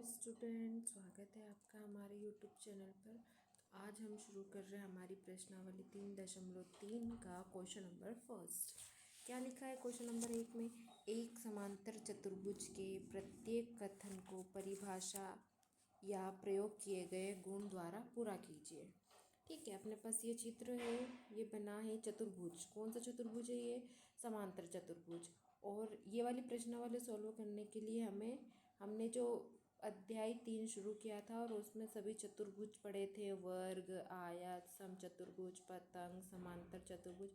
Student, स्वागत है आपका हमारे यूट्यूब चैनल पर। तो आज हम शुरू कर रहे हैं हमारी प्रश्नावली 3.3 का क्वेश्चन नंबर फर्स्ट। क्या लिखा है क्वेश्चन नंबर 1 में? एक समांतर चतुर्भुज के प्रत्येक कथन को परिभाषा या प्रयोग किए गए गुण द्वारा पूरा कीजिए। ठीक है, अपने पास ये चित्र है, ये बना है चतुर्भुज। कौन सा चतुर्भुज है ये? समांतर चतुर्भुज। और ये वाली प्रश्नावली सॉल्व करने के लिए हमने जो अध्याय 3 शुरू किया था और उसमें सभी चतुर्भुज पढ़े थे, वर्ग, आयत, समचतुर्भुज, पतंग, समांतर चतुर्भुज,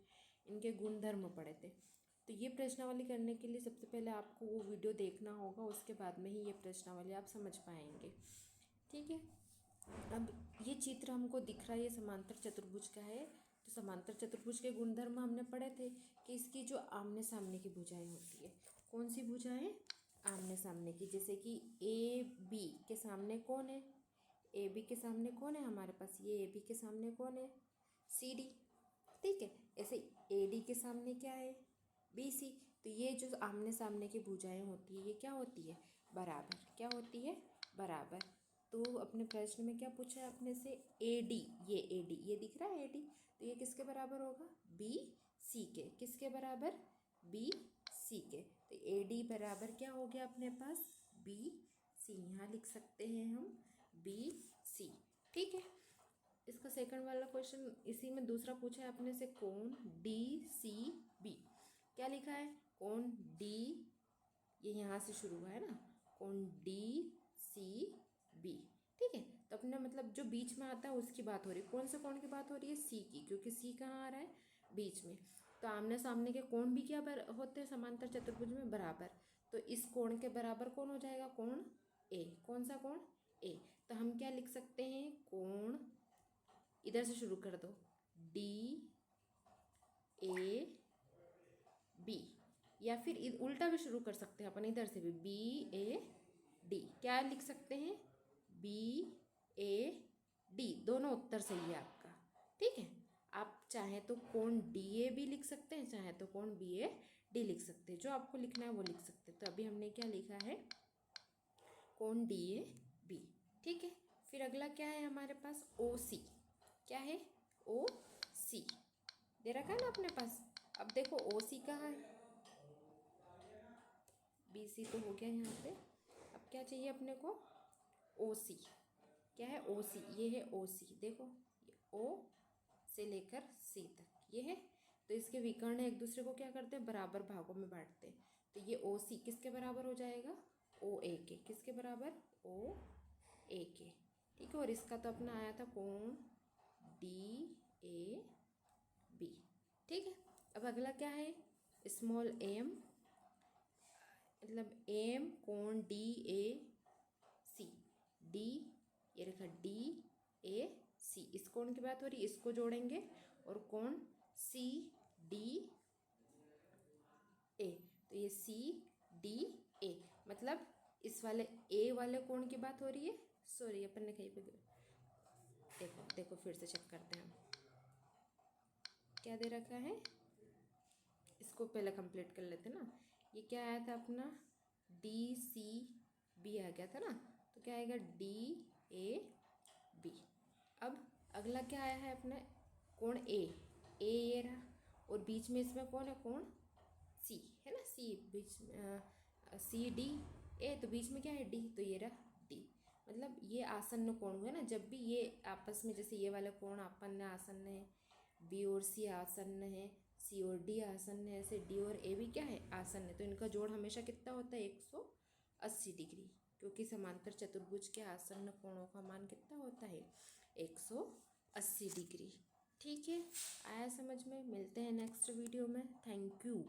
इनके गुणधर्म पढ़े थे। तो ये प्रश्नावली करने के लिए सबसे पहले आपको वो वीडियो देखना होगा, उसके बाद में ही ये प्रश्नावली आप समझ पाएंगे। ठीक है, अब ये चित्र हमको दिख रहा है, ये समांतर चतुर्भुज का है। तो समांतर चतुर्भुज के गुणधर्म हमने पढ़े थे कि इसकी जो आमने सामने की भुजाएं होती है, कौन सी भुजाएं? आमने सामने की। जैसे कि ए बी के सामने कौन है? ए बी के सामने कौन है हमारे पास? ये ए बी के सामने कौन है? C D. ठीक है, ऐसे ए डी के सामने क्या है? B C. तो ये जो आमने सामने की भुजाएं होती है, ये क्या होती है? बराबर। क्या होती है? बराबर। तो अपने प्रश्न में क्या पूछा है अपने से? A D. ये दिख रहा है ए डी, तो ये किसके बराबर होगा? बी सी के। किसके बराबर? बी सी के। तो ए डी बराबर क्या हो गया अपने पास? B C. यहाँ लिख सकते हैं हम बी सी। ठीक है, इसका सेकंड वाला क्वेश्चन इसी में दूसरा पूछा है अपने से, कोण डी सी बी। क्या लिखा है? कोण डी, ये यहाँ से शुरू हुआ है ना, कोण डी सी बी। ठीक है, तो अपने मतलब जो बीच में आता है उसकी बात हो रही है। कौन से कोण की बात हो रही है? सी की, क्योंकि सी कहाँ आ रहा है? बीच में। तो आमने सामने के कोण भी क्या होते हैं समांतर चतुर्भुज में? बराबर। तो इस कोण के बराबर कौन हो जाएगा? कोण ए। कौन सा कोण? ए। तो हम क्या लिख सकते हैं? कोण, इधर से शुरू कर दो, डी ए बी, या फिर उल्टा भी शुरू कर सकते हैं अपन, इधर से भी बी ए डी। क्या लिख सकते हैं? B A D. दोनों उत्तर सही है आपका। ठीक है, आप चाहे तो कोण डी ए भी लिख सकते हैं, चाहे तो कोण बी ए डी लिख सकते हैं, जो आपको लिखना है वो लिख सकते हैं। तो अभी हमने क्या लिखा है? कोण डी ए बी। ठीक है, फिर अगला क्या है हमारे पास? ओ सी। क्या है? ओ सी दे रखा है ना अपने पास। अब देखो ओ सी कहाँ है? बी सी तो हो गया यहाँ पे। अब क्या चाहिए अपने को? ओ सी। क्या है? ओ सी। ये है ओ सी। देखो, ये ओ से लेकर सी तक ये है। तो इसके विकर्ण एक दूसरे को क्या करते हैं? बराबर भागों में बांटते हैं। तो ये ओ सी किसके बराबर हो जाएगा? ओ ए के। किसके बराबर? ओ ए के। ठीक है, और इसका तो अपना आया था कोण डी ए बी। ठीक है, अब अगला क्या है? स्मॉल एम, मतलब एम कोण डी ए सी। डी, ये रखा डी ए सी। इस कोण की बात हो रही है, इसको जोड़ेंगे, और कोण सी डी ए। तो ये सी डी ए, मतलब इस वाले ए वाले कोण की बात हो रही है। सॉरी, अपन ने कहीं पे देखो फिर से चेक करते हैं हम। क्या दे रखा है? इसको पहले कंप्लीट कर लेते ना। ये क्या आया था अपना? डी सी बी आ गया था ना, तो क्या आएगा? D A B. अब अगला क्या आया है अपना? कोण ए। ए ये रहा, और बीच में इसमें कौन है? कोण सी है ना, सी बीच में, सी डी ए, तो बीच में क्या है? डी। तो ये रहा डी। मतलब ये आसन्न कोण हुए ना, जब भी ये आपस में, जैसे ये वाला कोण आपन्न आसन्न है, बी और सी आसन्न है, सी और डी आसन्न है, ऐसे डी और ए भी क्या है? आसन्न है। तो इनका जोड़ हमेशा कितना होता है? 180 डिग्री, क्योंकि समांतर चतुर्भुज के आसन्न कोणों का मान कितना होता है? 180 डिग्री। ठीक है, आया समझ में? मिलते हैं नेक्स्ट वीडियो में। Thank you.